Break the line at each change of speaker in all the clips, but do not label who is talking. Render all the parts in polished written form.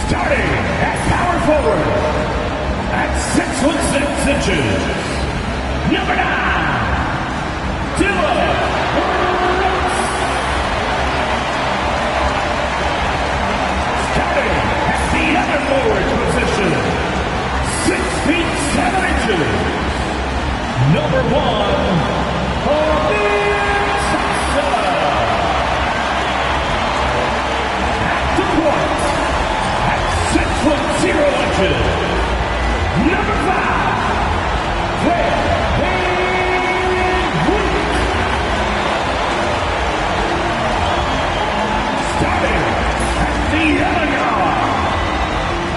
Starting at power forward at 6'6" number 9, Dylan. Starting at the other forward position, 6 feet 7 inches, number 1, at the point, at 6'0" number 5, Fred. Starting at the other yard,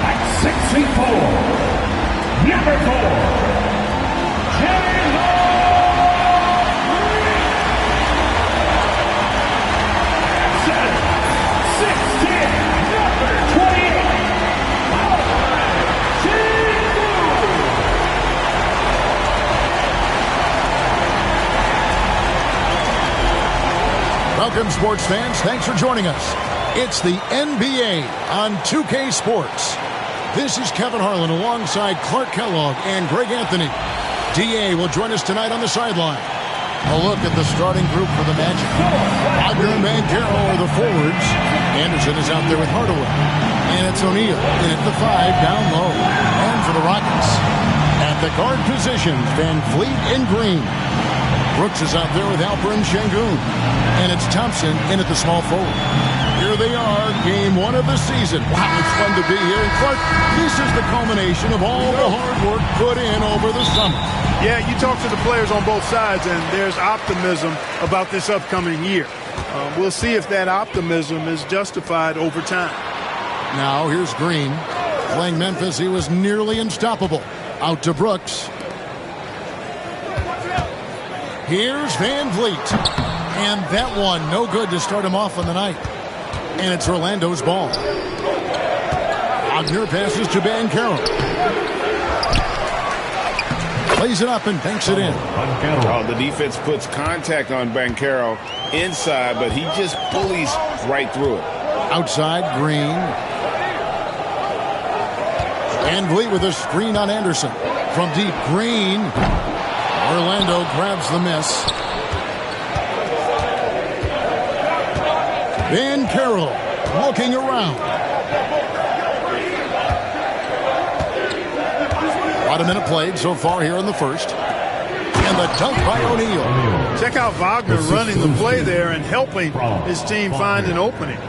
at 6'4", number 4, J-Lo.
Welcome, sports fans. Thanks for joining us. It's the NBA on 2K Sports. This is Kevin Harlan alongside Clark Kellogg and Greg Anthony. DA will join us tonight on the sideline. A look at the starting group for the Magic. Wagner and Banchero are the forwards. Anderson is out there with Hardaway. And it's O'Neal in at the 5 down low. And for the Rockets, at the guard positions, Van Vliet and Green. Brooks is out there with Alper and Şengün. And it's Thompson in at the small forward. Here they are, game 1 of the season. Wow, it's fun to be here. And Clark, this is the culmination of all the hard work put in over the summer.
Yeah, you talk to the players on both sides, and there's optimism about this upcoming year. We'll see if that optimism is justified over time.
Now, here's Green. Playing Memphis, he was nearly unstoppable. Out to Brooks. Here's Van Vliet. And that one, no good to start him off on the night. And it's Orlando's ball. Wagner passes to Banchero. Plays it up and banks it in.
Oh, the defense puts contact on Banchero inside, but he just bullies right through it.
Outside, Green. Van Vliet with a screen on Anderson. From deep, Green. Orlando grabs the miss. Banchero looking around. About a minute played so far here in the first. And the dunk by O'Neal.
Check out Wagner running the play there and helping his team find an opening.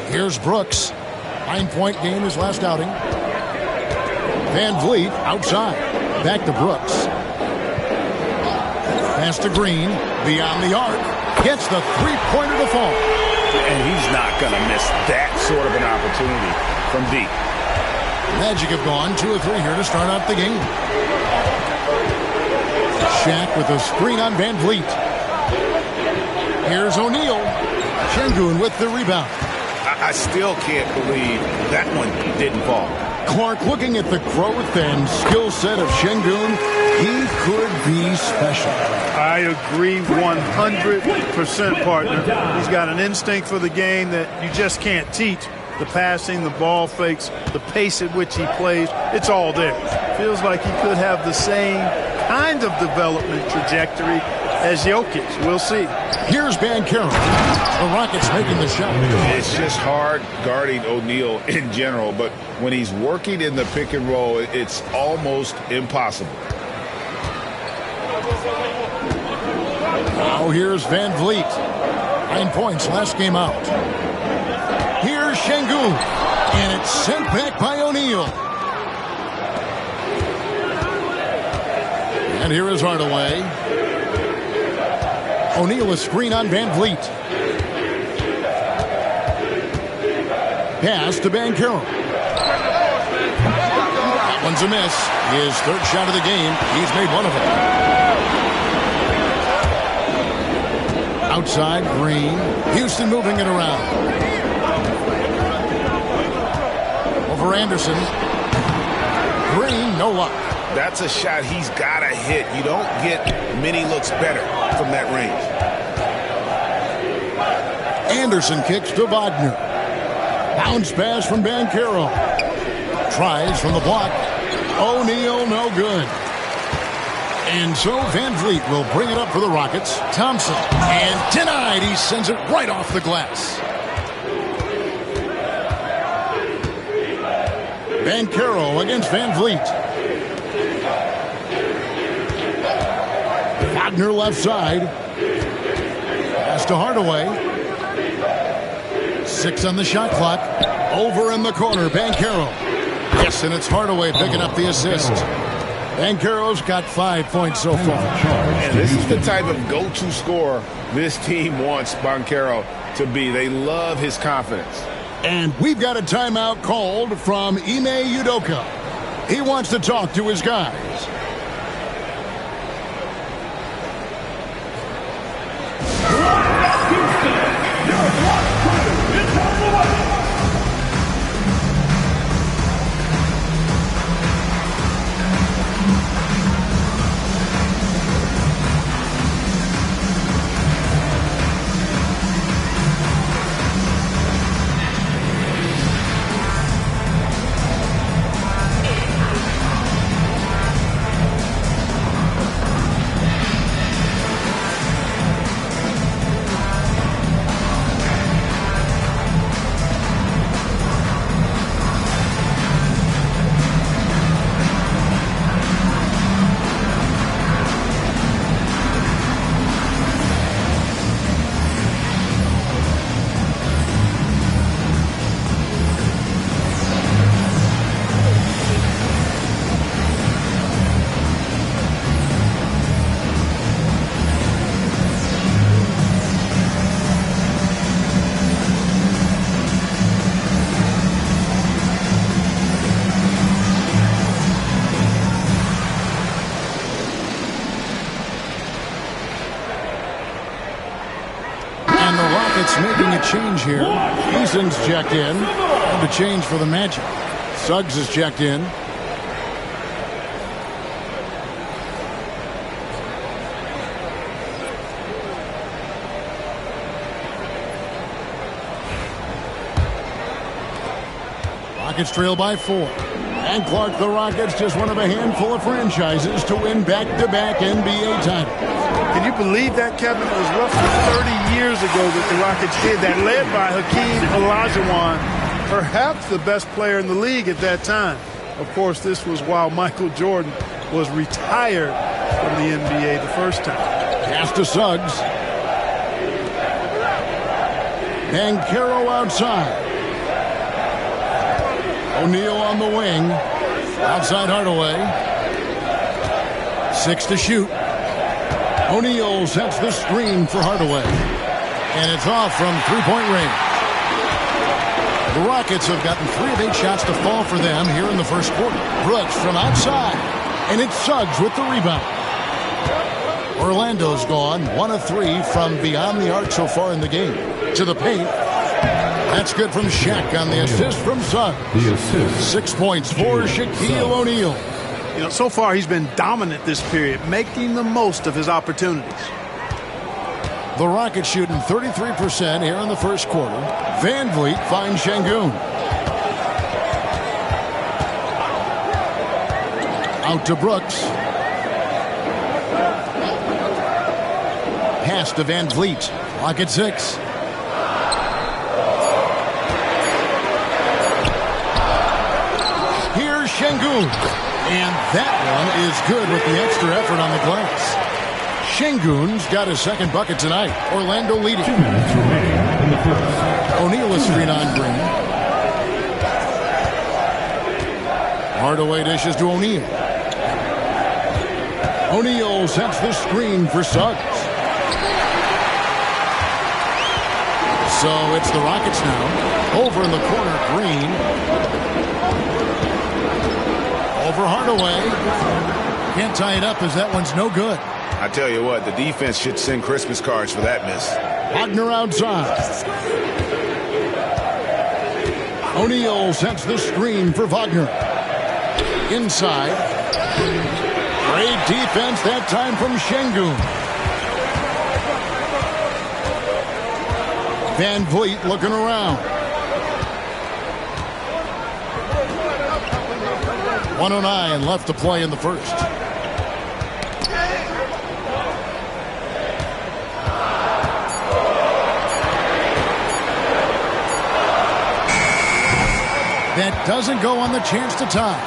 Here's Brooks. 9-point game his last outing. Van Vliet outside. Back to Brooks. Pass to Green. Beyond the arc. Gets the three-pointer to fall.
And he's not going to miss that sort of an opportunity from deep.
Magic have gone 2 of 3 here to start out the game. Shaq with a screen on Van Vliet. Here's O'Neal. Şengün with the rebound.
I still can't believe that one didn't fall.
Clark, looking at the growth and skill set of Şengün, he could be special.
I agree 100%, partner. He's got an instinct for the game that you just can't teach. The passing, the ball fakes, the pace at which he plays, it's all there. Feels like he could have the same kind of development trajectory as Jokic. We'll see.
Here's Banchero. The Rockets making the shot.
It's just hard guarding O'Neal in general, but when he's working in the pick and roll, it's almost impossible.
Now here's Van Vliet. 9 points last game out. Here's Şengün. And it's sent back by O'Neal. And here is Hardaway. O'Neal a screen on Van Vliet. Pass to Banchero. That one's a miss. His third shot of the game. He's made one of them. Outside, Green. Houston moving it around. Over Anderson. Green, no luck.
That's a shot he's got to hit. You don't get many looks better from that range.
Anderson kicks to Wagner. Bounce pass from Banchero. Tries from the block. O'Neal, no good. And so Van Vliet will bring it up for the Rockets. Thompson. And denied. He sends it right off the glass. Banchero against Van Vliet. Wagner left side. Pass to Hardaway. 6 on the shot clock. Over in the corner, Banchero. Yes, and it's Hardaway picking up the assist. Banchero's got 5 points so far.
And this is the type of go-to scorer this team wants Banchero to be. They love his confidence.
And we've got a timeout called from Ime Udoka. He wants to talk to his guys. Making a change here. Eason's checked in. And a change for the Magic. Suggs is checked in. Rockets trail by 4. And Clark, the Rockets, just one of a handful of franchises to win back-to-back NBA titles.
Can you believe that, Kevin? It was roughly 30 years ago that the Rockets did that, led by Hakeem Olajuwon, perhaps the best player in the league at that time. Of course, this was while Michael Jordan was retired from the NBA the first time.
Pass to Suggs. Banchero outside. O'Neal on the wing. Outside Hardaway. 6 to shoot. O'Neal sets the screen for Hardaway. And it's off from three-point range. The Rockets have gotten 3 of 8 shots to fall for them here in the first quarter. Brooks from outside. And it's Suggs with the rebound. Orlando's gone 1 of 3 from beyond the arc so far in the game. To the paint. That's good from Shaq on the assist from Suggs. 6 points for Shaquille O'Neal.
You know, so far he's been dominant this period, making the most of his opportunities.
The Rockets shooting 33% here in the first quarter. Van Vliet finds Şengün. Out to Brooks. Pass to Van Vliet. Clock at 6. Here's Şengün. And that one is good with the extra effort on the glass. Şengün's got his second bucket tonight. Orlando leading.
2 minutes remaining in the first.
O'Neal is screen on Green. Hardaway dishes to O'Neal. O'Neal sets the screen for Suggs. So it's the Rockets now. Over in the corner, Green. Over Hardaway. Can't tie it up as that one's no good.
I tell you what, the defense should send Christmas cards for that miss.
Wagner outside. O'Neal sets the screen for Wagner. Inside. Great defense that time from Şengün. Van Vliet looking around. 1:09 left to play in the first. That doesn't go on the chance to tie.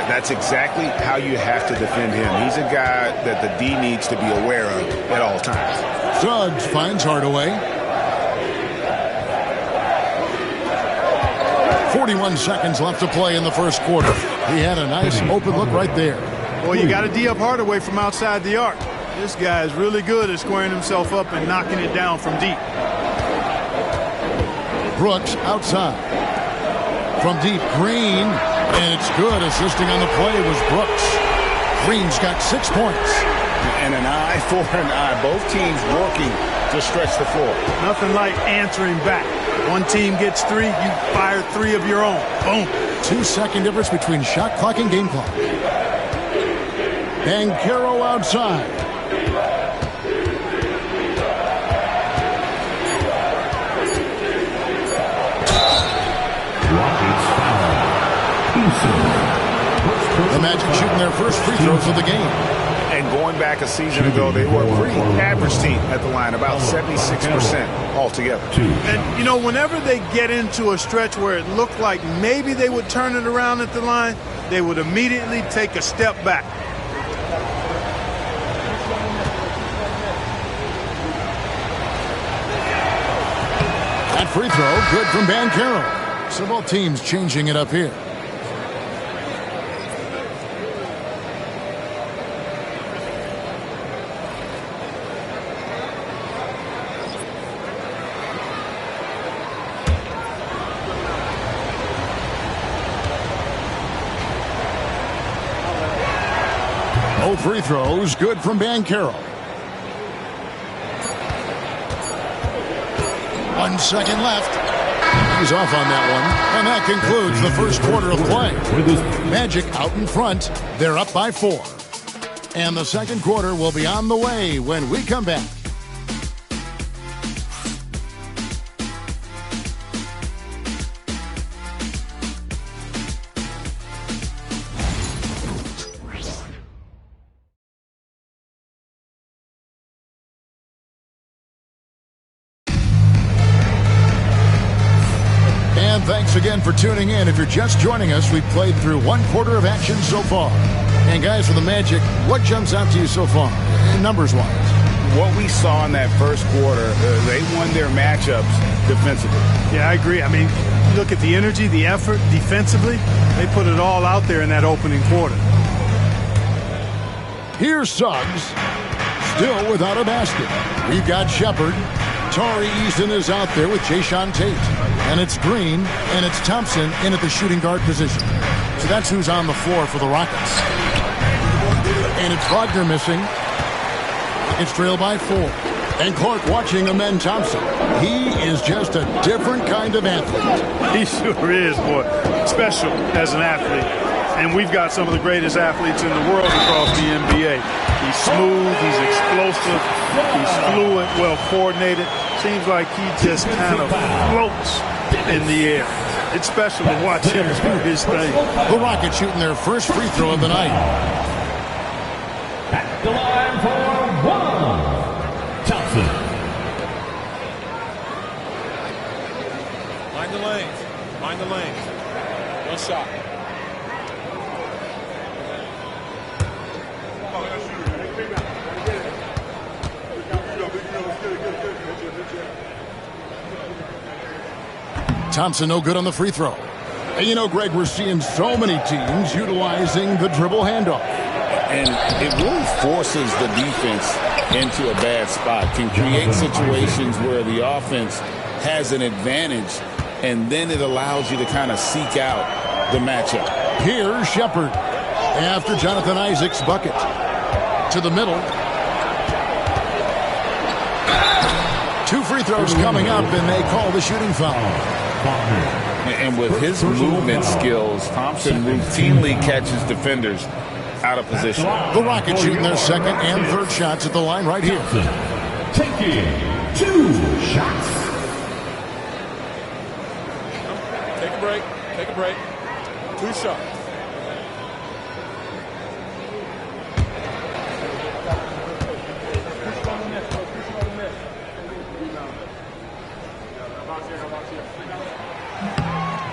That's exactly how you have to defend him. He's a guy that the D needs to be aware of at all times.
Suggs finds Hardaway. 41 seconds left to play in the first quarter. He had a nice open look right there.
Well, you got to D up Hardaway from outside the arc. This guy is really good at squaring himself up and knocking it down from deep.
Brooks outside. From deep, Green. And it's good. Assisting on the play was Brooks. Green's got 6 points.
And an eye for an eye. Both teams working to stretch the floor.
Nothing like answering back. One team gets 3, you fire 3 of your own. Boom.
2-second difference between shot clock and game clock. Banchero outside. The Magic shooting their first free throws of the game.
And going back a season ago, they were a pretty average team at the line, about 76% altogether.
And, you know, whenever they get into a stretch where it looked like maybe they would turn it around at the line, they would immediately take a step back.
That free throw, good from Banchero. So both teams changing it up here. Both free throws good from Banchero. 1 second left. He's off on that one. And that concludes the first quarter of play. Magic out in front. They're up by 4. And the second quarter will be on the way when we come back. Thanks again for tuning in. If you're just joining us, we've played through 1 quarter of action so far. And guys, for the Magic, what jumps out to you so far, numbers-wise?
What we saw in that first quarter, they won their matchups defensively.
Yeah, I agree. I mean, look at the energy, the effort defensively. They put it all out there in that opening quarter.
Here's Suggs, still without a basket. We've got Shepard. Tari Eason is out there with Jayshawn Tate. And it's Green, and it's Thompson in at the shooting guard position. So that's who's on the floor for the Rockets. And it's Wagner missing. It's trailed by 4. And Clark watching Amen Thompson. He is just a different kind of athlete.
He sure is, boy. Special as an athlete. And we've got some of the greatest athletes in the world across the NBA. He's smooth, he's explosive, he's fluid, well coordinated. Seems like he just kind of floats in the air. It's special to watch him do his thing.
The Rockets shooting their first free throw of the night.
At the line for 1, Thompson.
Mind the lanes. Mind the lanes. One shot.
Thompson no good on the free throw. And you know, Greg, we're seeing so many teams utilizing the dribble handoff.
And it really forces the defense into a bad spot. Can create situations where the offense has an advantage, and then it allows you to kind of seek out the matchup.
Here's Shepard after Jonathan Isaac's bucket. To the middle. 2 free throws coming up, and they call the shooting foul.
And with his movement skills, Thompson routinely catches defenders out of position.
The Rockets shooting their second and third shots at the line right here.
Taking 2 shots.
Take a break. Take a break. 2 shots.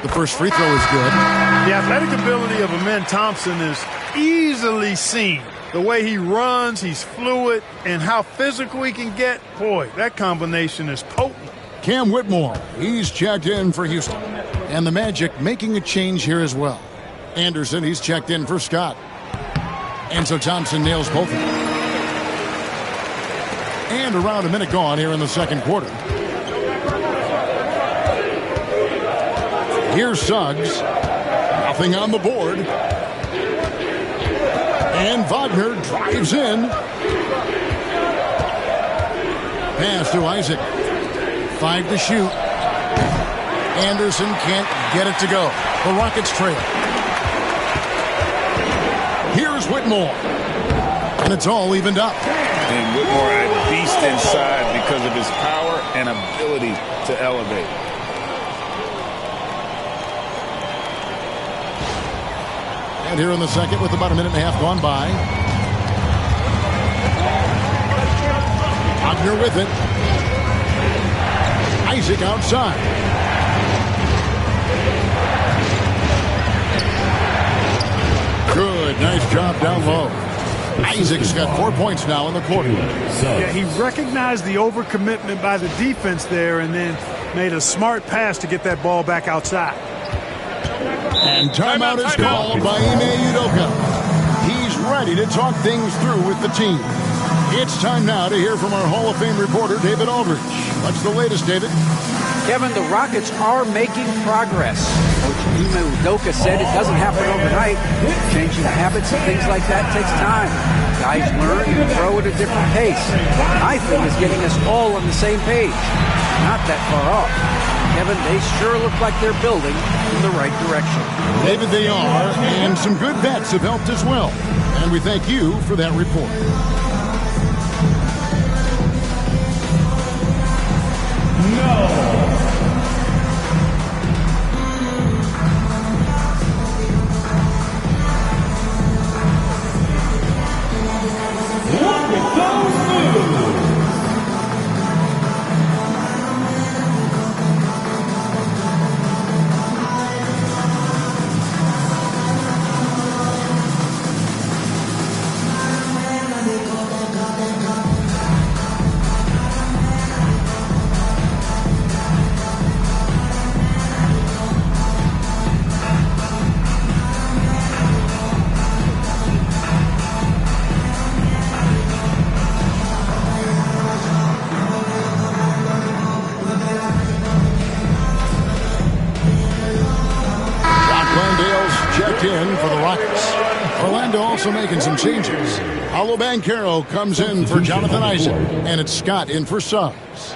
The first free throw is good.
The athletic ability of Amen Thompson is easily seen. The way he runs, he's fluid, and how physical he can get. Boy, that combination is potent.
Cam Whitmore, he's checked in for Houston. And the Magic making a change here as well. Anderson, he's checked in for Scott. And so Thompson nails both of them. And around a minute gone here in the second quarter. Here's Suggs. Nothing on the board. And Wagner drives in. Pass to Isaac. 5 to shoot. Anderson can't get it to go. The Rockets trail. Here's Whitmore. And it's all evened up.
And Whitmore a beast inside because of his power and ability to elevate.
And here in the second with about a minute and a half gone by. Wagner with it. Isaac outside. Good. Nice job down low. Isaac's got 4 points now in the quarter.
Yeah, he recognized the overcommitment by the defense there and then made a smart pass to get that ball back outside.
And timeout is called by Ime Udoka. He's ready to talk things through with the team. It's time now to hear from our Hall of Fame reporter, David Aldridge. What's the latest, David?
Kevin, the Rockets are making progress. Coach Ime Udoka said it doesn't happen overnight. Changing habits and things like that takes time. Guys learn and throw at a different pace. My thing is getting us all on the same page. Not that far off. Kevin, they sure look like they're building in the right direction.
David, they are, and some good vets have helped as well. And we thank you for that report.
Look at those moves.
In for the Rockets. Orlando also making some changes. Paolo Banchero comes in for Jonathan Isaac, and it's Scott in for Suggs.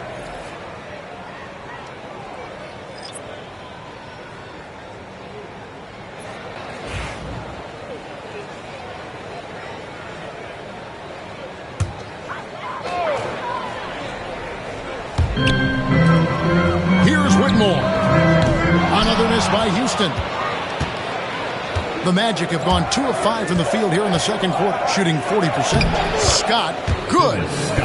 Here's Whitmore. Another miss by Houston. The Magic have gone 2 of 5 from the field here in the second quarter, shooting 40%. Scott, good.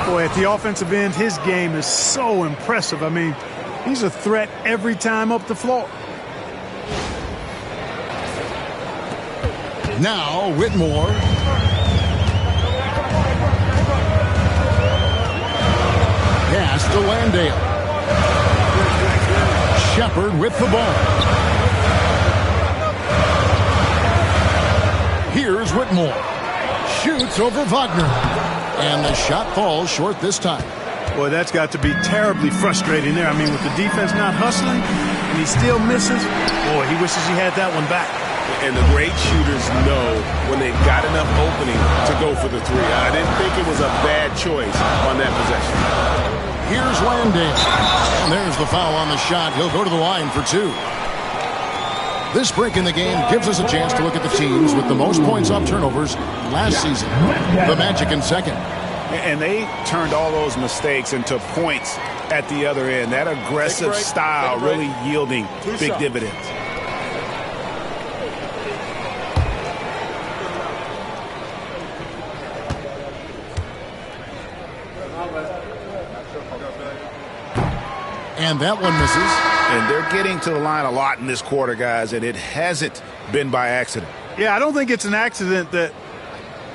Boy, at the offensive end, his game is so impressive. I mean, he's a threat every time up the floor.
Now, Whitmore. Pass to Landale. Shepard with the ball. Here's Whitmore. Shoots over Wagner. And the shot falls short this time.
Boy, that's got to be terribly frustrating there. I mean, with the defense not hustling and he still misses, boy, he wishes he had that one back.
And the great shooters know when they've got enough opening to go for the three. I didn't think it was a bad choice on that possession.
Here's Landale. And there's the foul on the shot. He'll go to the line for 2. This break in the game gives us a chance to look at the teams with the most points off turnovers last season. The Magic in second.
And they turned all those mistakes into points at the other end. That aggressive style really yielding big dividends.
And that one misses.
And they're getting to the line a lot in this quarter, guys, and it hasn't been by accident.
Yeah, I don't think it's an accident that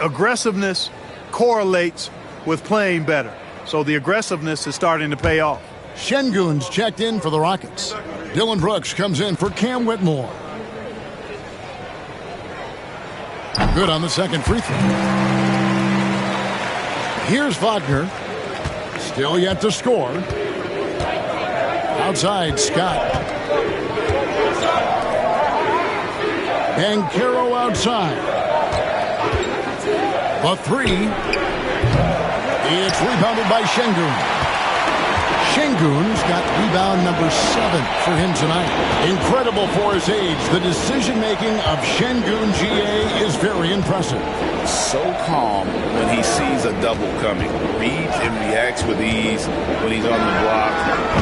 aggressiveness correlates with playing better. So the aggressiveness is starting to pay off.
Şengün's checked in for the Rockets. Dylan Brooks comes in for Cam Whitmore. Good on the second free throw. Here's Wagner. Still yet to score. Outside, Scott. Banchero outside. The three. It's rebounded by Şengün. Şengün's got rebound number 7 for him tonight. Incredible for his age. The decision-making of Şengün GA is very impressive.
So calm when he sees a double coming. Reads and reacts with ease when he's on the block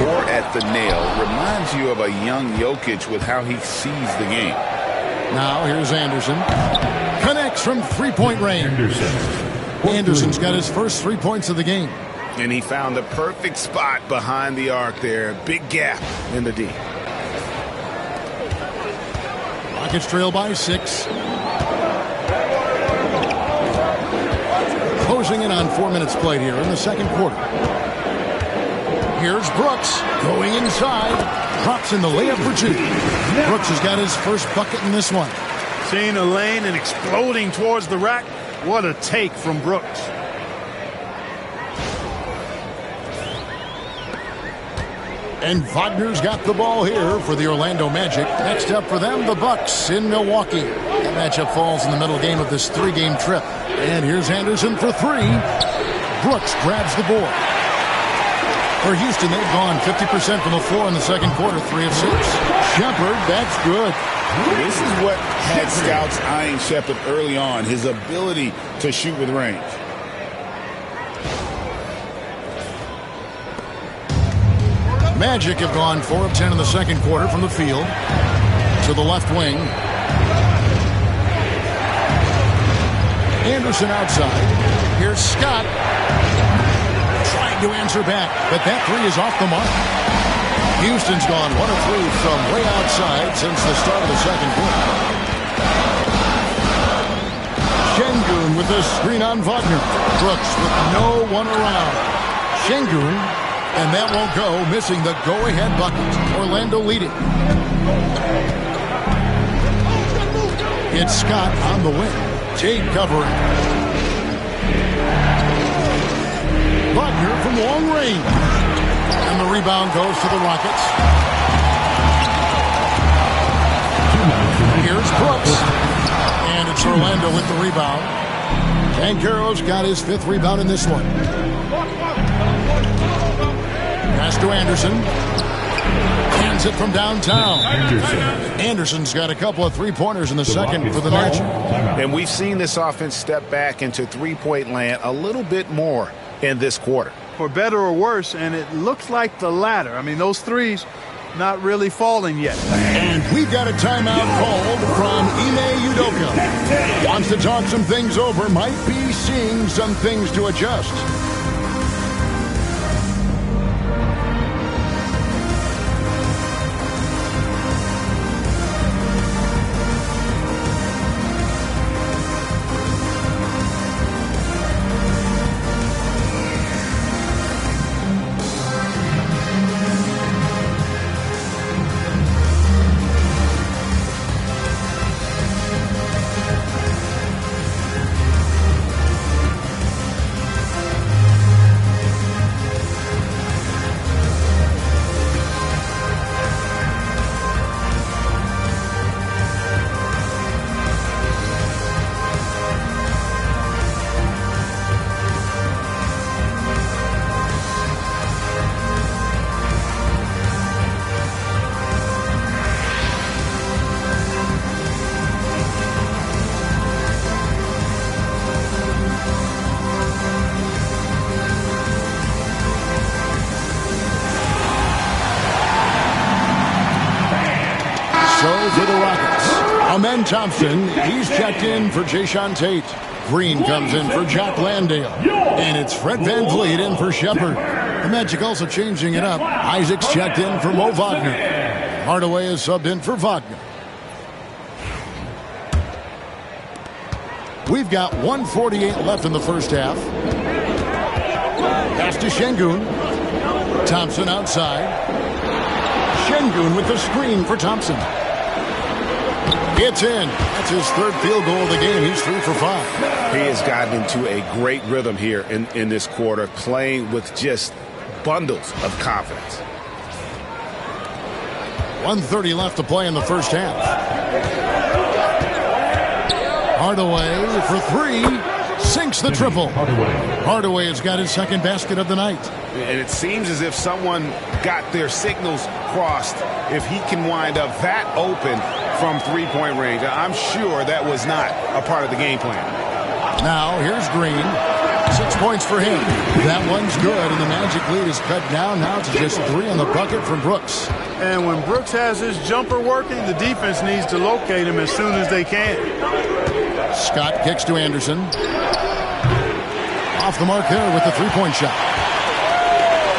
or at the nail. Reminds you of a young Jokic with how he sees the game.
Now here's Anderson. Connects from three-point range. Anderson's got his first 3 points of the game.
And he found the perfect spot behind the arc there. Big gap in the D.
Rockets trail by 6. Closing in on 4 minutes played here in the second quarter. Here's Brooks going inside. Drops in the layup for 2. Brooks has got his first bucket in this one.
Seeing a lane and exploding towards the rack. What a take from Brooks.
And Wagner's got the ball here for the Orlando Magic. Next up for them, the Bucks in Milwaukee. That matchup falls in the middle game of this 3-game trip. And here's Anderson for 3. Brooks grabs the board. For Houston, they've gone 50% from the floor in the second quarter, 3 of 6. Shepherd, that's good.
This is what had scouts eyeing Shepherd early on, his ability to shoot with range.
Magic have gone 4 of 10 in the second quarter from the field. To the left wing. Anderson outside. Here's Scott. Trying to answer back, but that 3 is off the mark. Houston's gone 1 of 3 from way outside since the start of the second quarter. Şengün with the screen on Wagner. Brooks with no one around. Şengün, and that won't go, missing the go-ahead bucket. Orlando leading. It's Scott on the wing. Tate covering. Wagner from long range. And the rebound goes to the Rockets. Here's Brooks. And it's Orlando with the rebound. Banchero's got his 5th rebound in this one. Pass to Anderson. Hands it from downtown. Anderson's got a couple of 3-pointers in the second for the Magic.
And we've seen this offense step back into 3-point land a little bit more in this quarter.
For better or worse, and it looks like the latter. I mean, those threes not really falling yet.
And we've got a timeout called from Ime Udoka. Wants to talk some things over, might be seeing some things to adjust. Amen Thompson, he's checked in for Jayshawn Tate. Green comes in for Jack Landale. And it's Fred Van Vliet in for Shepard. The Magic also changing it up. Isaac's checked in for Mo Wagner. Hardaway is subbed in for Wagner. We've got 1:48 left in the first half. Pass to Şengün. Thompson outside. Şengün with the screen for Thompson. It's in. That's his third field goal of the game. He's 3 for 5.
He has gotten into a great rhythm here in this quarter, playing with just bundles of confidence.
1:30 left to play in the first half. Hardaway for 3. Sinks the triple. Hardaway has got his second basket of the night.
And it seems as if someone got their signals crossed. If he can wind up that open from three-point range, I'm sure that was not a part of the game plan.
Now here's Green. 6 points for him. That one's good, and the Magic lead is cut down now to just 3 on the bucket from Brooks.
And when Brooks has his jumper working, the defense needs to locate him as soon as they can.
Scott kicks to Anderson. Off the mark there with the three-point shot.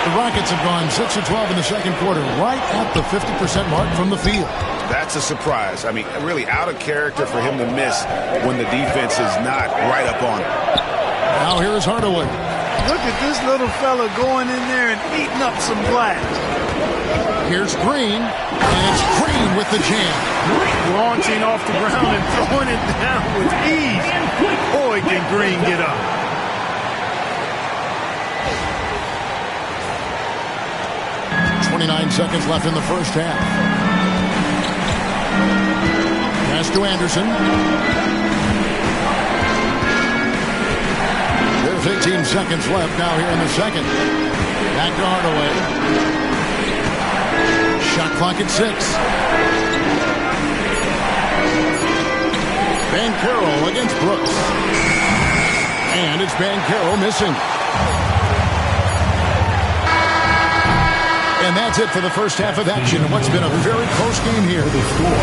The Rockets have gone 6 of 12 in the second quarter, right at the 50% mark from the field.
That's a surprise. I mean, really out of character for him to miss when the defense is not right up on him.
Now here's Hardaway.
Look at this little fella going in there and eating up some glass.
Here's Green, and it's Green with the jam.
Launching off the ground and throwing it down with ease. Boy, can Green get up.
.29 seconds left in the first half. Pass to Anderson. There's 18 seconds left now here in the second. Back to Hardaway. Shot clock at 6. Banchero against Brooks. And it's Banchero missing. And that's it for the first half of action in what's been a very close game here.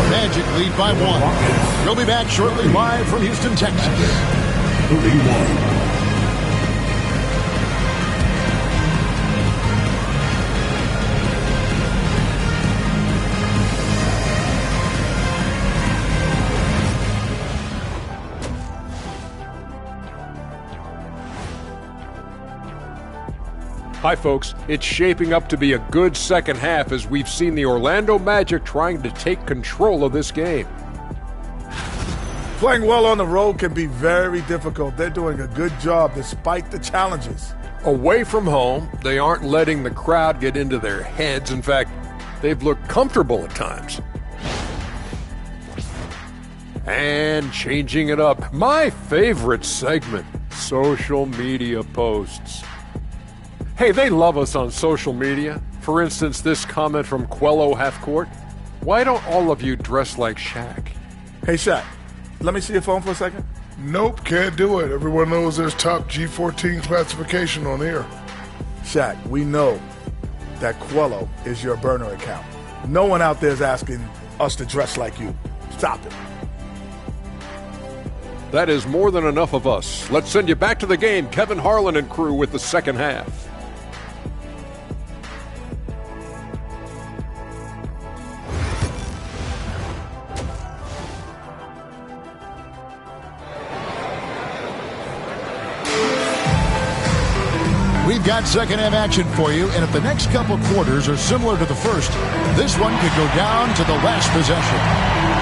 Magic lead by 1. We'll be back shortly live from Houston, Texas.
31.
Hi folks, it's shaping up to be a good second half as we've seen the Orlando Magic trying to take control of this game.
Playing well on the road can be very difficult. They're doing a good job despite the challenges.
Away from home, they aren't letting the crowd get into their heads. In fact, they've looked comfortable at times. And changing it up, my favorite segment, social media posts. Hey, they love us on social media. For instance, this comment from Quello Halfcourt. Why don't all of you dress like Shaq?
Hey, Shaq, let me see your phone for a second.
Nope, can't do it. Everyone knows there's top G14 classification on here.
Shaq, we know that Quello is your burner account. No one out there is asking us to dress like you. Stop it.
That is more than enough of us. Let's send you back to the game, Kevin Harlan and crew with the second half.
We've got second half action for you, and if the next couple quarters are similar to the first, this one could go down to the last possession.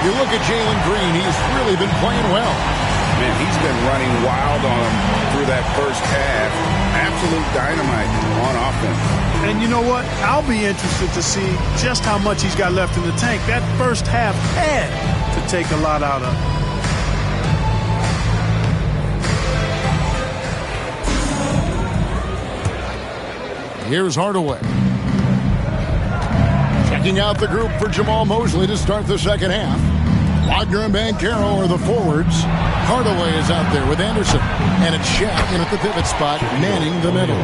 You look at Jalen Green, he's really been playing well.
Man, he's been running wild on him through that first half. Absolute dynamite on offense.
And you know what? I'll be interested to see just how much he's got left in the tank. That first half had to take a lot out of him.
Here's Hardaway. Checking out the group for Jamal Mosley to start the second half. Wagner and Banchero are the forwards. Hardaway is out there with Anderson. And it's Shaq in at the pivot spot, manning the middle.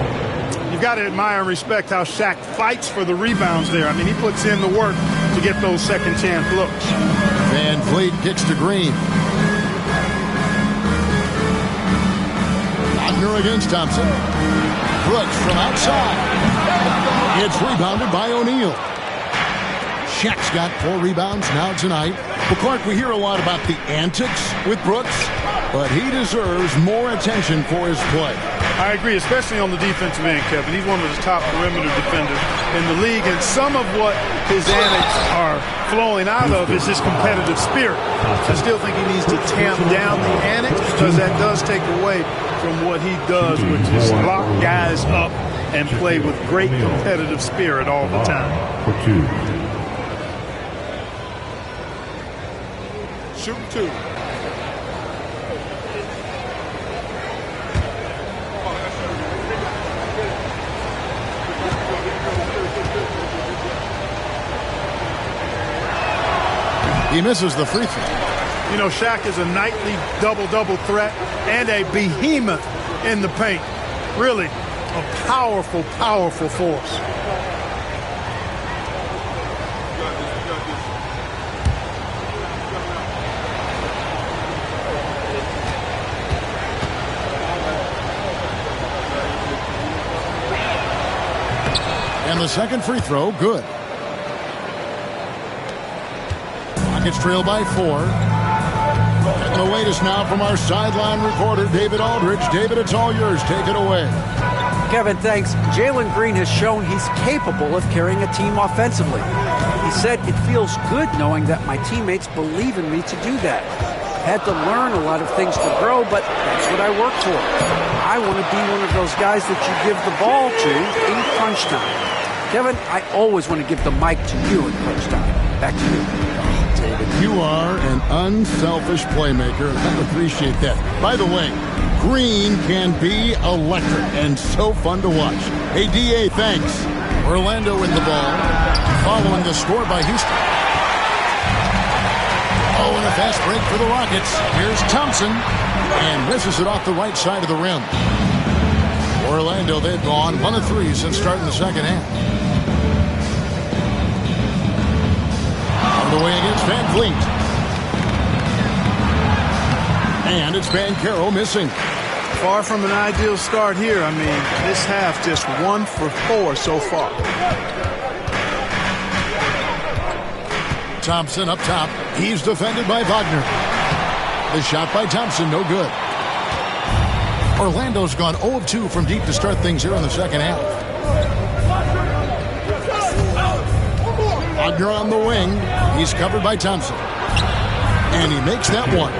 You've got to admire and respect how Shaq fights for the rebounds there. I mean, he puts in the work to get those second chance looks.
Van Vliet kicks to Green. Wagner against Thompson. Brooks from outside. It's rebounded by O'Neal. Shaq's got 4 rebounds now tonight. But Clark, we hear a lot about the antics with Brooks, but he deserves more attention for his play.
I agree, especially on the defensive end, Kevin. He's one of the top perimeter defenders in the league, and some of what his antics are flowing out of is his competitive spirit. I still think he needs to tamp down the antics because that does take away from what he does, which is lock guys up and play with great competitive spirit all the time.
Shoot 2.
He misses the free throw.
You know, Shaq is a nightly double-double threat and a behemoth in the paint. Really a powerful, powerful force.
And the second free throw, good. Rockets trail by 4. And the latest now from our sideline reporter, David Aldridge. David, it's all yours. Take it away.
Kevin, thanks. Jalen Green has shown he's capable of carrying a team offensively. He said, "It feels good knowing that my teammates believe in me to do that. Had to learn a lot of things to grow, but that's what I work for. I want to be one of those guys that you give the ball to in crunch time." Kevin, I always want to give the mic to you in crunch time. Back to you.
David, you are an unselfish playmaker, and I appreciate that. By the way, Green can be electric and so fun to watch. Hey, D.A., thanks. Orlando in the ball, following the score by Houston. Oh, and a fast break for the Rockets. Here's Thompson, and misses it off the right side of the rim. Orlando, they've gone 1 of 3 since starting the second half. On the way against Van Vliet. And it's Banchero missing.
Far from an ideal start here. I mean, this half just 1 for 4 so far.
Thompson up top. He's defended by Wagner. The shot by Thompson, no good. Orlando's gone 0 of 2 from deep to start things here in the second half. Wagner on the wing. He's covered by Thompson. And he makes that one.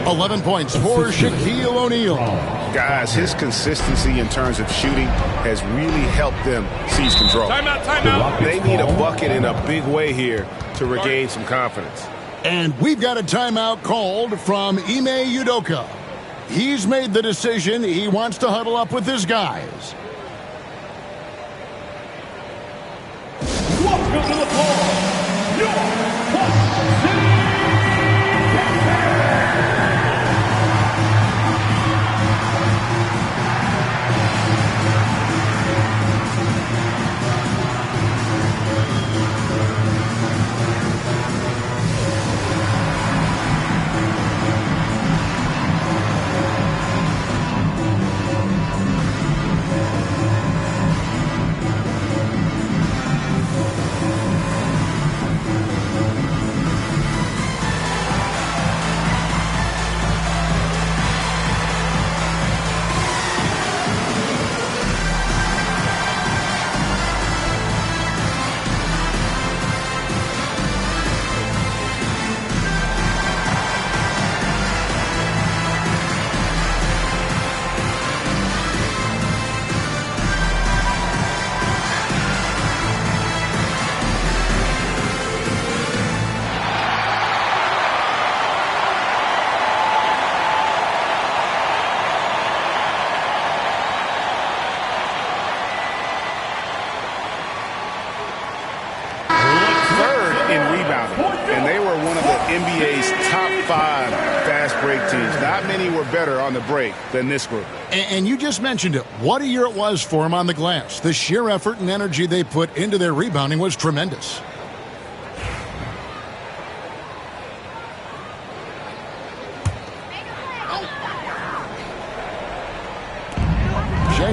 11 points for Shaquille O'Neal.
Guys, his consistency in terms of shooting has really helped them seize control.
Timeout, timeout.
They need a bucket in a big way here to regain some confidence.
And we've got a timeout called from Ime Udoka. He's made the decision. He wants to huddle up with his guys.
Welcome to the ball, your City.
NBA's top 5 fast break teams. Not many were better on the break than this group.
And you just mentioned it. What a year it was for them on the glass. The sheer effort and energy they put into their rebounding was tremendous.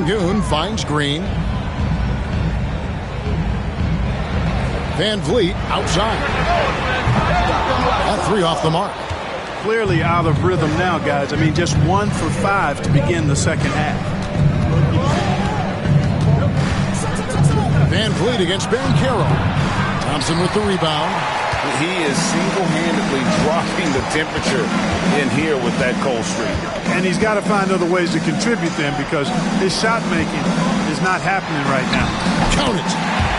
Şengün finds Green. Van Vliet outside. That three off the mark.
Clearly out of rhythm now, guys. I mean, just 1 for 5 to begin the second half.
Van Vliet against Banchero. Thompson with the rebound.
He is single-handedly dropping the temperature in here with that cold streak.
And he's got to find other ways to contribute then, because his shot making is not happening right now.
Count it.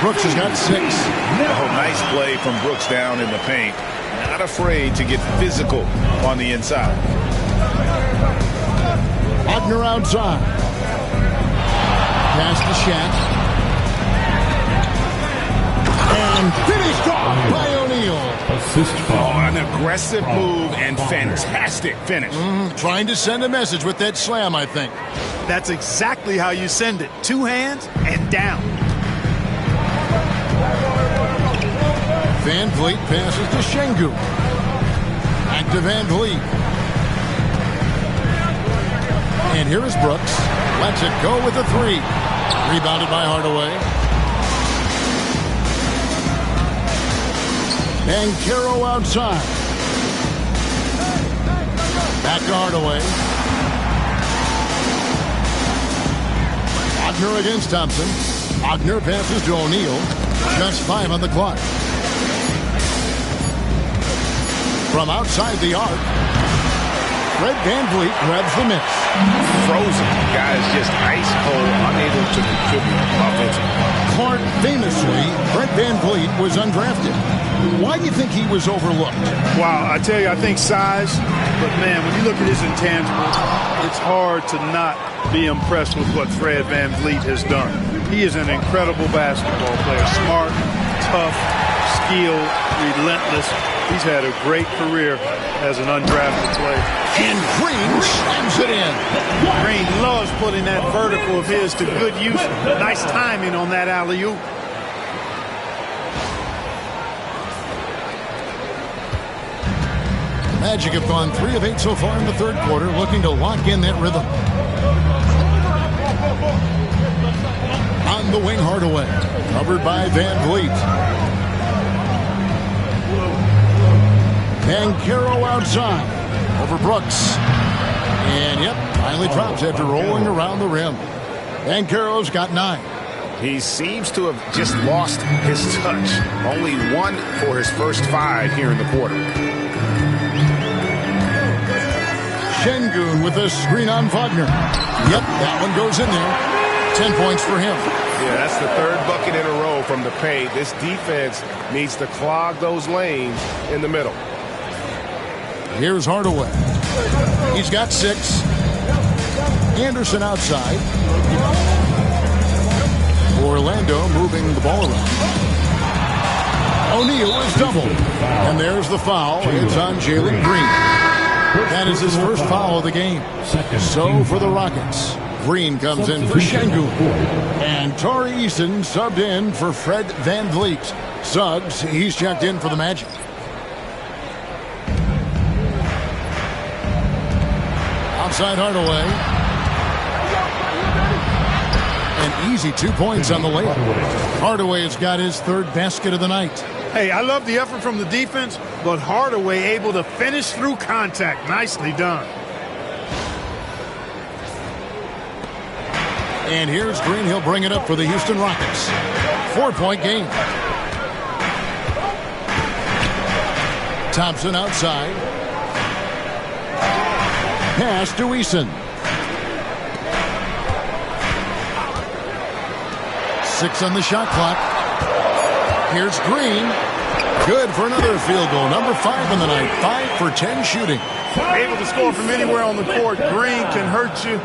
Brooks has got 6.
Oh, nice play from Brooks down in the paint. Not afraid to get physical on the inside.
Wagner outside. Pass to Shaq. And finished off by O'Neal.
Assist foul.
Oh, an aggressive move and fantastic finish.
Trying to send a message with that slam, I think.
That's exactly how you send it. 2 hands and down.
Van Vliet passes to Şengün. Back to Van Vliet. And here is Brooks. Lets it go with a 3. Rebounded by Hardaway. Banchero outside. Back to Hardaway. Wagner against Thompson. Wagner passes to O'Neal. Just 5 on the clock. From outside the arc, Fred VanVleet grabs the miss.
Frozen. Guys just ice cold, unable to contribute offensively.
Clark, famously, Fred VanVleet was undrafted. Why do you think he was overlooked?
Wow, I tell you, I think size, but man, when you look at his intangibles, it's hard to not be impressed with what Fred VanVleet has done. He is an incredible basketball player. Smart, tough, skilled, relentless. He's had a great career as an undrafted player.
And Green slams it in.
Green loves putting that vertical of his to good use. Nice timing on that alley-oop.
Magic have gone 3 of 8 so far in the third quarter, looking to lock in that rhythm. On the wing, Hardaway. Covered by VanVleet. Banchero outside. Over Brooks. And, yep, finally drops after rolling around the rim. Banchero's got 9.
He seems to have just lost his touch. Only 1 for his first 5 here in the quarter.
Şengün with a screen on Wagner. Yep, that one goes in there. 10 points for him.
Yeah, that's the 3rd bucket in a row from the paint. This defense needs to clog those lanes in the middle.
Here's Hardaway. He's got 6. Anderson outside. Orlando moving the ball around. O'Neal is doubled. And there's the foul. It's on Jalen Green. That is his first foul of the game. So for the Rockets, Green comes in for Şengün. And Tari Eason subbed in for Fred VanVleet. Suggs, he's checked in for the Magic. Outside Hardaway. An easy 2 points on the layup. Hardaway has got his 3rd basket of the night.
Hey, I love the effort from the defense, but Hardaway able to finish through contact. Nicely done.
And here's Green. He'll bring it up for the Houston Rockets. 4-point game. Thompson outside. Pass to Eason. 6 on the shot clock. Here's Green. Good for another field goal. Number 5 in the night. 5 for 10 shooting.
Able to score from anywhere on the court. Green can hurt you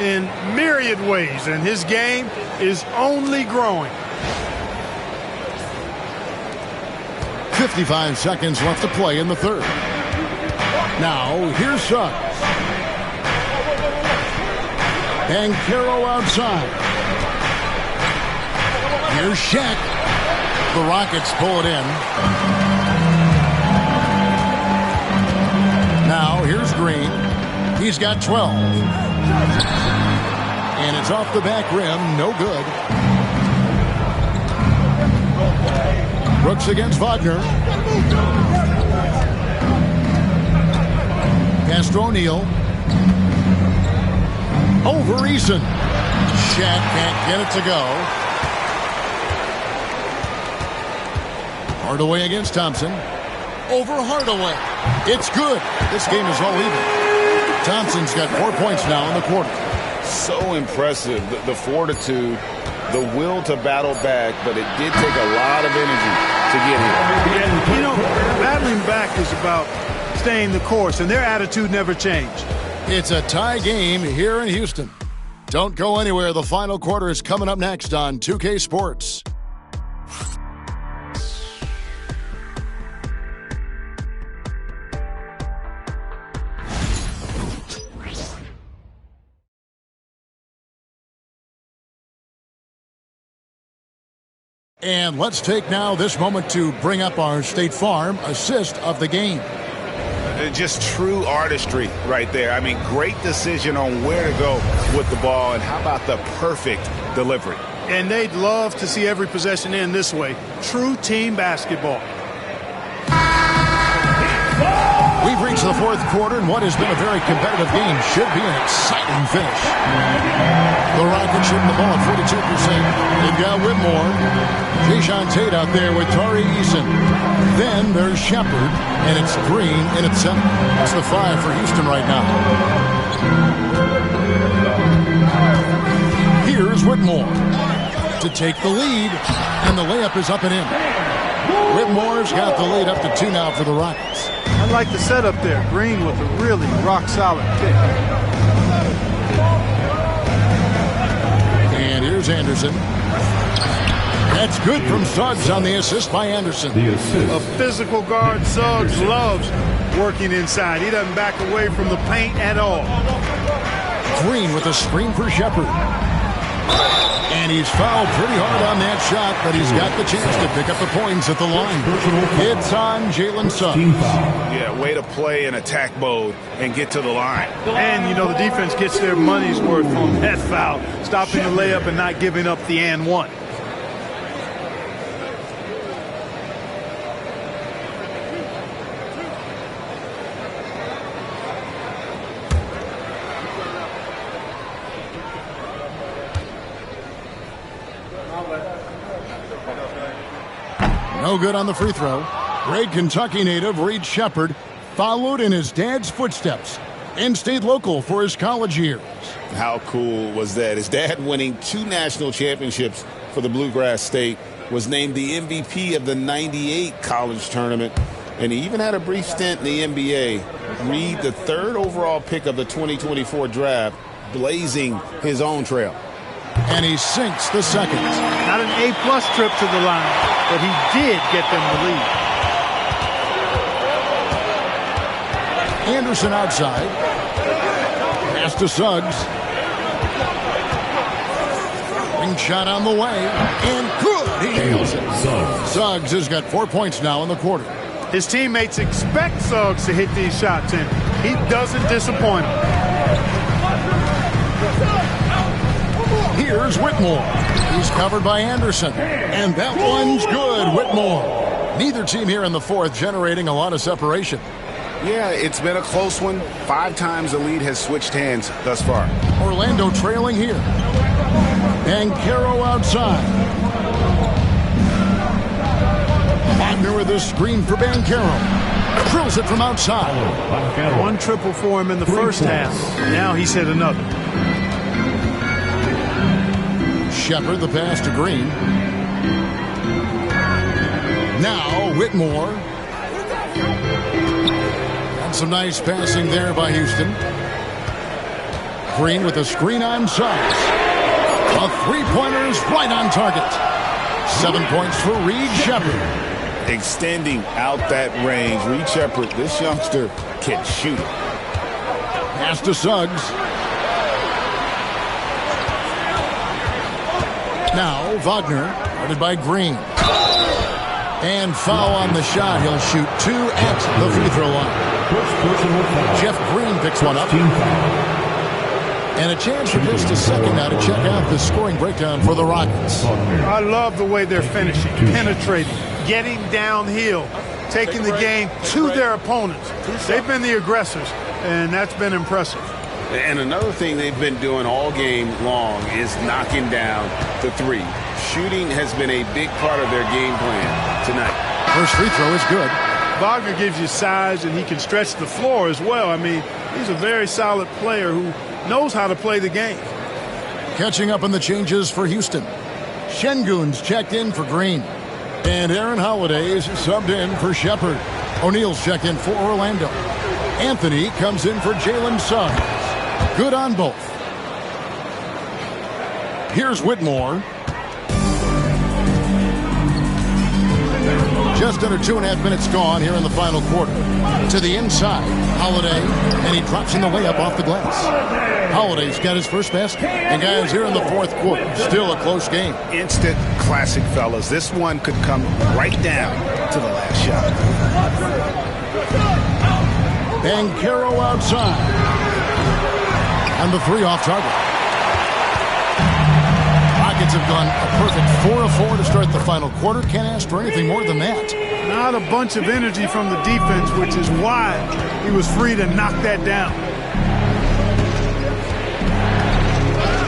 in myriad ways, and his game is only growing.
55 seconds left to play in the third. Now, here's Suggs. Banchero outside. Here's Shaq. The Rockets pull it in. Now, here's Green. He's got 12. And it's off the back rim. No good. Brooks against Wagner. Pass to O'Neal. Over Eason. Shaq can't get it to go. Hardaway against Thompson. Over Hardaway. It's good. This game is all even. Thompson's got 4 points now in the quarter.
So impressive. The fortitude, the will to battle back, but it did take a lot of energy to get here.
You know, battling back is about staying the course, and their attitude never changed.
It's a tie game here in Houston. Don't go anywhere. The final quarter is coming up next on 2K Sports. And let's take now this moment to bring up our State Farm assist of the game.
Just true artistry right there. I mean, great decision on where to go with the ball, and how about the perfect delivery?
And they'd love to see every possession end this way. True team basketball.
We've reached the fourth quarter, and what has been a very competitive game should be an exciting finish. The Rockets shooting the ball at 42%. They've got Whitmore. Jayshawn Tate out there with Tari Eason. Then there's Shepard, and it's Green in its center. That's the 5 for Houston right now. Here's Whitmore to take the lead, and the layup is up and in. Whitmore's got the lead up to 2 now for the Rockets.
I like the setup there. Green with a really rock-solid kick.
And here's Anderson. That's good from Suggs on the assist by Anderson.
A physical guard, Suggs loves working inside. He doesn't back away from the paint at all.
Green with a screen for Shepard. And he's fouled pretty hard on that shot, but he's got the chance to pick up the points at the line. It's on Jalen Suggs.
Yeah, way to play in attack mode and get to the line.
And, you know, the defense gets their money's worth on that foul, stopping the layup and not giving up the and one.
No good on the free throw. Great Kentucky native Reed Shepard followed in his dad's footsteps and stayed local for his college years.
How cool was that? His dad, winning 2 national championships for the Bluegrass State, was named the MVP of the '98 college tournament, and he even had a brief stint in the NBA. Reed, the 3rd overall pick of the 2024 draft, blazing his own trail.
And he sinks the second.
Not an A-plus trip to the line, but he did get them the lead.
Anderson outside. Pass to Suggs. Ring shot on the way. And good. He nails it. Suggs has got 4 points now in the quarter.
His teammates expect Suggs to hit these shots, and he doesn't disappoint them.
Here's Whitmore. He's covered by Anderson. And that one's good. Whitmore. Neither team here in the fourth generating a lot of separation.
Yeah, it's been a close one. 5 times the lead has switched hands thus far.
Orlando trailing here. Banchero outside. Wagner with a screen for Banchero. Drills it from outside.
1 triple for him in the first half. Now he's hit another.
Shepard, the pass to Green. Now Whitmore. And some nice passing there by Houston. Green with a screen on Suggs. A 3-pointer is right on target. 7 points for Reed Shepard.
Extending out that range. Reed Shepard, this youngster, can shoot it.
Pass to Suggs. Now Wagner, guarded by Green. And foul on the shot. He'll shoot 2 at the free throw line. Jeff Green picks one up. And a chance for just a second now to check out the scoring breakdown for the Rockets.
I love the way they're finishing, penetrating, getting downhill, taking the game to their opponents. They've been the aggressors, and that's been impressive.
And another thing they've been doing all game long is knocking down the three. Shooting has been a big part of their game plan tonight.
First free throw is good.
Wagner gives you size, and he can stretch the floor as well. I mean, he's a very solid player who knows how to play the game.
Catching up on the changes for Houston. Şengün's checked in for Green. And Aaron Holiday's subbed in for Shepard. O'Neal's checked in for Orlando. Anthony comes in for Jalen Suggs. Good on both. Here's Whitmore. Just under 2.5 minutes gone here in the final quarter. To the inside, Holiday, and he drops in the layup off the glass. Holiday's got his first basket. And guys, here in the fourth quarter, still a close game.
Instant classic, fellas. This one could come right down to the last shot.
Banchero outside. And the three off target. Rockets have gone a perfect 4 of 4 to start the final quarter. Can't ask for anything more than that.
Not a bunch of energy from the defense, which is why he was free to knock that down.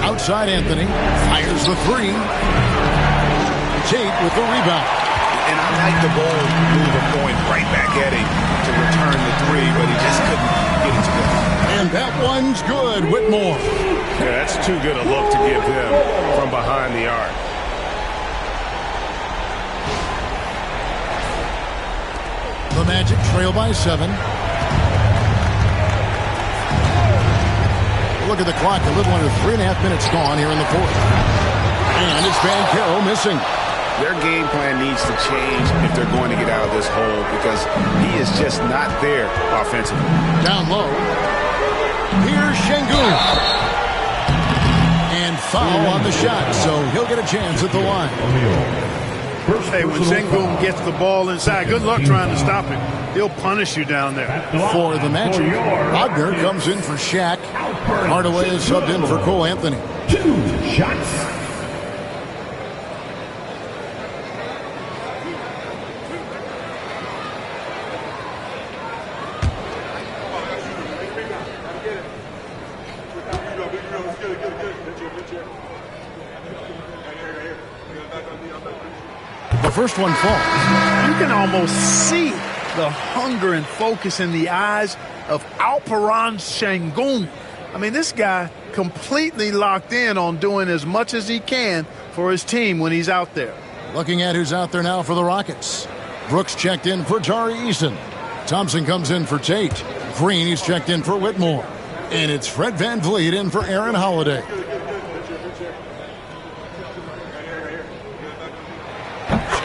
Outside Anthony fires the three. Tate with the rebound.
And I like the ball mover going right back at him to return the three, but he just couldn't get it to go.
And that one's good, Whitmore.
Yeah, that's too good a look to give him from behind the arc.
The Magic trail by 7. Look at the clock, a little under 3.5 minutes gone here in the fourth. And it's Banchero missing.
Their game plan needs to change if they're going to get out of this hole because he is just not there offensively.
Down low. Here's Şengün. And foul on the shot, so he'll get a chance at the line.
Hey, when Şengün gets the ball inside, good luck trying to stop him. He'll punish you down there.
For the Magic, Wagner comes in for Shaq. Hardaway is subbed in for Cole Anthony.
2 shots.
The first one falls.
You can almost see the hunger and focus in the eyes of Alperen Şengün. I mean, this guy completely locked in on doing as much as he can for his team when he's out there.
Looking at who's out there now for the Rockets. Brooks checked in for Tari Eason. Thompson comes in for Tate. Green, he's checked in for Whitmore. And it's Fred VanVleet in for Aaron Holiday.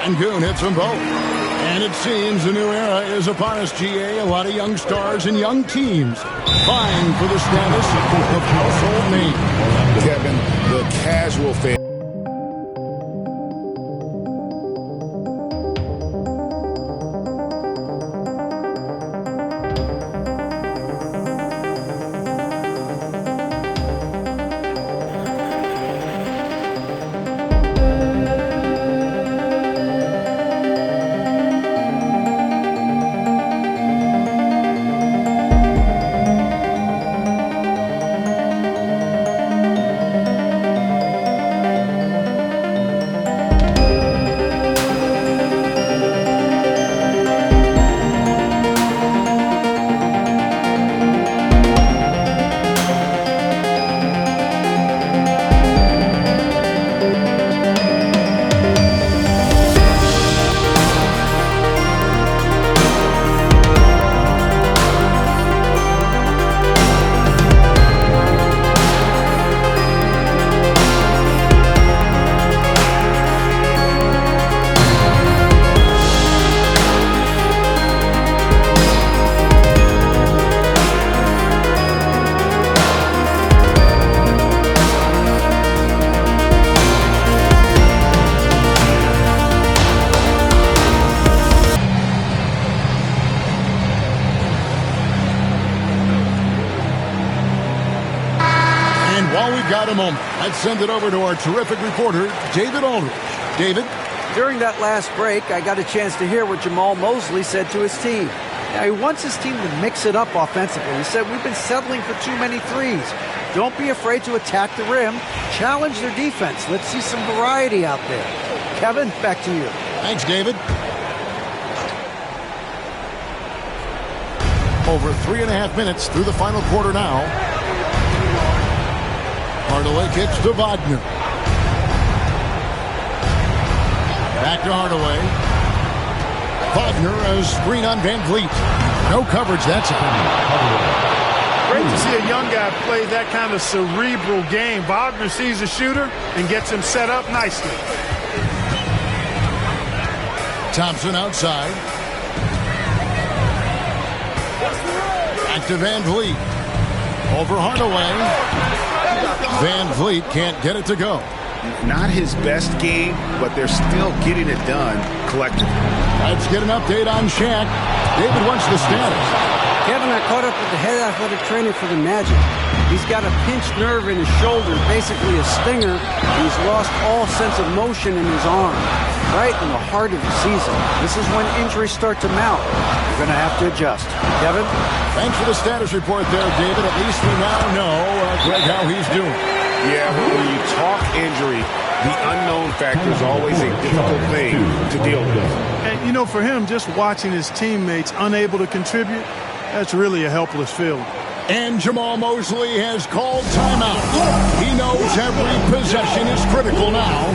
Şengün hits them both. And it seems a new era is upon us, GA. A lot of young stars and young teams vying for the status of household name.
Kevin, the casual fan.
a moment. Let's send it over to our terrific reporter, David Aldridge. David?
During that last break, I got a chance to hear what Jamal Mosley said to his team. Now, he wants his team to mix it up offensively. He said, we've been settling for too many threes. Don't be afraid to attack the rim. Challenge their defense. Let's see some variety out there. Kevin, back to you.
Thanks, David. Over 3.5 minutes through the final quarter now. Hardaway kicks to Wagner. Back to Hardaway. Wagner, a screen on Van Vliet. No coverage that time.
Great to see a young guy play that kind of cerebral game. Wagner sees a shooter and gets him set up nicely.
Thompson outside. Back to Van Vliet. Over Hardaway. Van Vliet can't get it to go.
Not his best game, but they're still getting it done collectively.
Let's get an update on Shaq. David wants the status.
Kevin, I caught up with the head athletic trainer for the Magic. He's got a pinched nerve in his shoulder, basically a stinger, and he's lost all sense of motion in his arm. Right in the heart of the season. This is when injuries start to mount. You're going to have to adjust. Kevin?
Thanks for the status report there, David. At least we now know, Greg, how he's doing.
Yeah, when you talk injury, the unknown factor is always a difficult thing to deal with.
And, you know, for him, just watching his teammates unable to contribute, that's really a helpless feeling.
And Jamal Mosley has called timeout. He knows every possession is critical now.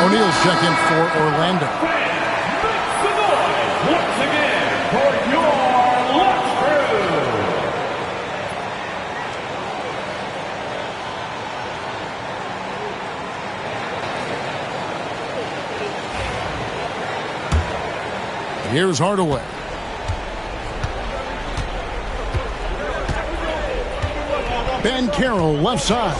O'Neal's check-in for Orlando.
Make some noise once again for your lunch crew.
Here's Hardaway. Ben Carroll, left side.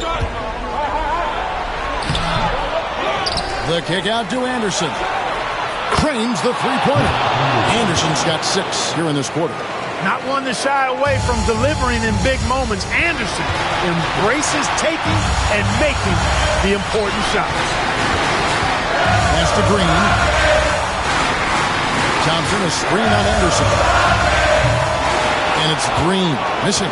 The kick out to Anderson. Cranes the three-pointer. Anderson's got 6 here in this quarter.
Not one to shy away from delivering in big moments. Anderson embraces taking and making the important shots.
Pass to Green. Thompson, a screen on Anderson. And it's Green missing.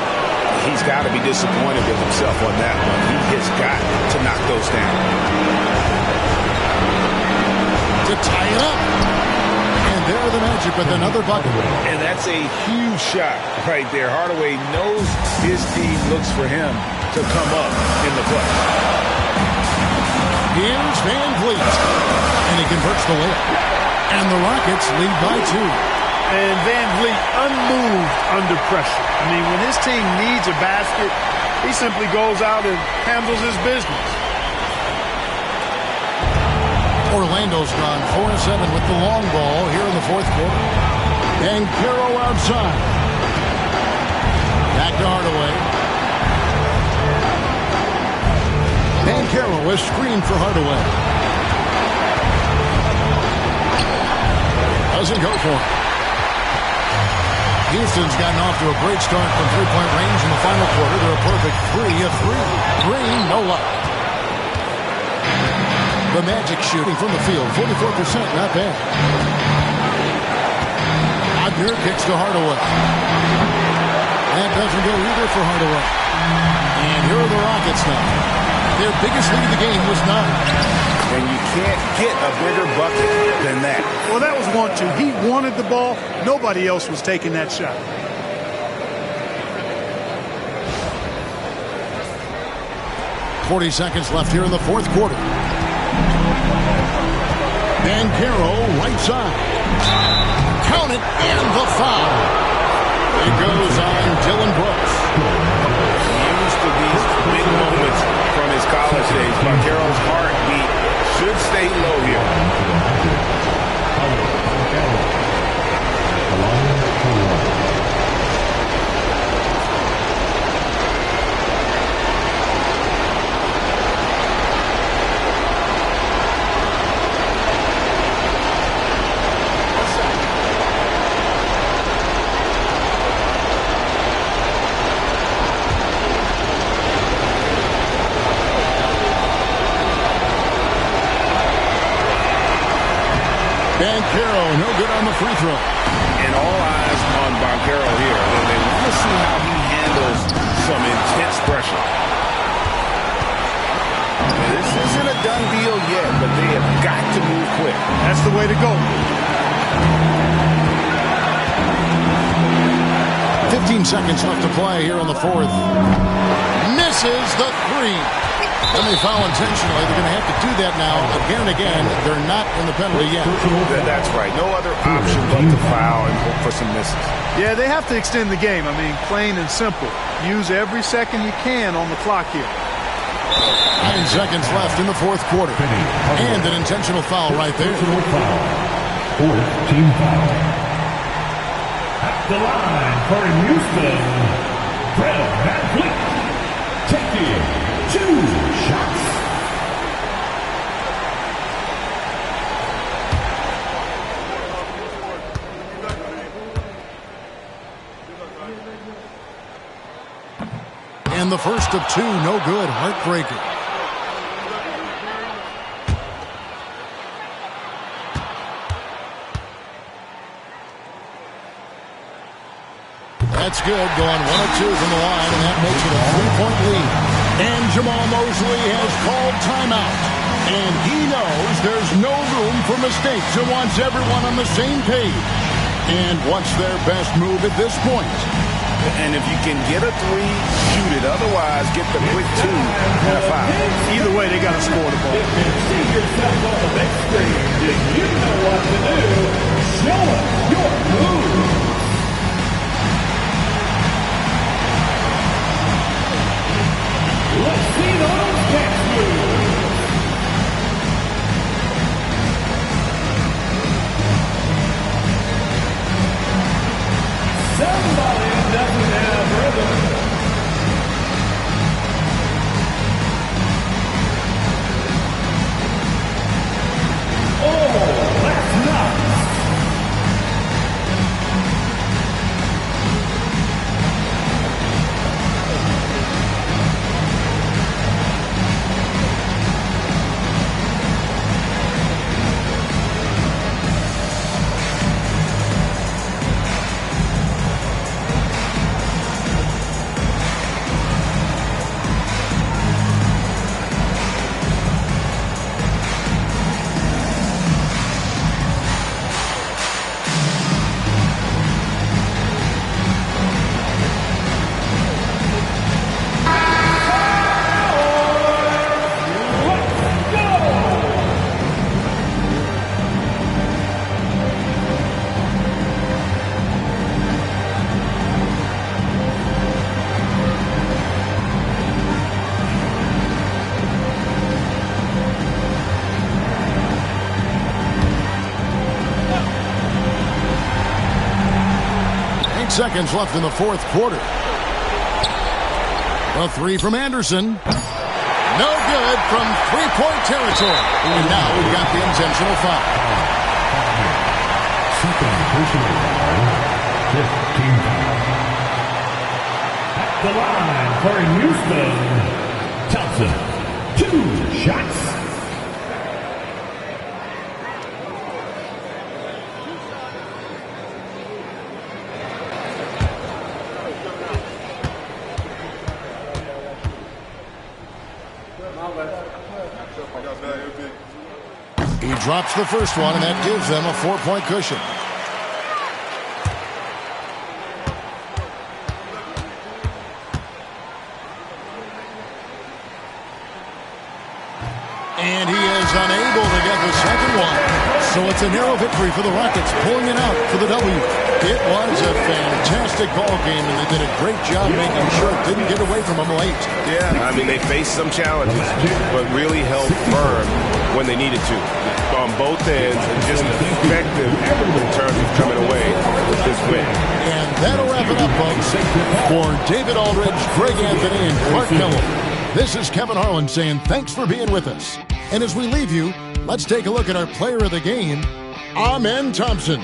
He's got to be disappointed with himself on that one. He has got to knock those down.
To tie it up. And there are the Magic with another bucket.
And that's a huge shot right there. Hardaway knows his team looks for him to come up in the play.
Here's Van Vliet. And he converts the layup. And the Rockets lead by 2.
And Van Vliet unmoved under pressure. I mean, when his team needs a basket, he simply goes out and handles his business.
Orlando's gone 4-7 with the long ball here in the fourth quarter. And Carroll outside. Back to Hardaway. And Carroll was screened for Hardaway. Doesn't go for it. Houston's gotten off to a great start from three-point range in the final quarter. They're a perfect 3 of 3. Green, no luck. The Magic shooting from the field, 44%, not bad. Wagner kicks to Hardaway. That doesn't go either for Hardaway. And here are the Rockets now. Their biggest lead of the game was 9.
And you can't get a bigger bucket than that.
Well, that was 1-2. He wanted the ball. Nobody else was taking that shot.
.40 left here in the fourth quarter. Banchero, right side. Count it, and the foul. It goes on Dylan Brooks.
Used to these big moments from his college days. Banchero's heartbeat should stay low here.
Banchero, no good on the free throw.
And all eyes on Banchero here. They want to see how he handles some intense pressure. This isn't a done deal yet, but they have got to move quick.
That's the way to go.
15 seconds left to play here in the fourth. Misses the three. When they foul intentionally, they're going to have to do that now again and again. They're not in the penalty yet.
That's right. No other option but to foul and hope for some misses.
Yeah, they have to extend the game. I mean, plain and simple. Use every second you can on the clock here.
9 seconds left in the fourth quarter. And an intentional foul right there.
Fourth team foul. At the line for Houston, Fred VanVleet taking 2 shots.
And the first of 2, no good. Heartbreaker. That's good. Going 1 of 2 from the line, and that makes it a 3-point lead. And Jamal Mosley has called timeout. And he knows there's no room for mistakes and wants everyone on the same page. And what's their best move at this point?
And if you can get a 3, shoot it. Otherwise, get the quick 2 and a foul.
Either way, they got to score the ball.
See yourself on the big screen. Do you know what to do? Show us your move. Let's see those catch moves. Somebody doesn't have rhythm. Oh, that's nice.
Seconds left in the fourth quarter. A 3 from Anderson. No good from 3-point territory. And now we've got the intentional foul.
Second personal foul. 15 foul. At the line for Houston, Thompson. 2 shots.
drops the first one, and that gives them a 4-point cushion. And he is unable to get the second one. So it's a narrow victory for the Rockets, pulling it out for the W. It was a fantastic ball game, and they did a great job making sure it didn't get away from them late.
Yeah, I mean, they faced some challenges, but really held firm when they needed to on both ends, and just effective in terms of coming away with this win.
And that'll wrap it up, folks. For David Aldridge, Greg Anthony, and Clark Kellogg, this is Kevin Harlan saying thanks for being with us. And as we leave you, let's take a look at our player of the game, Amen Thompson.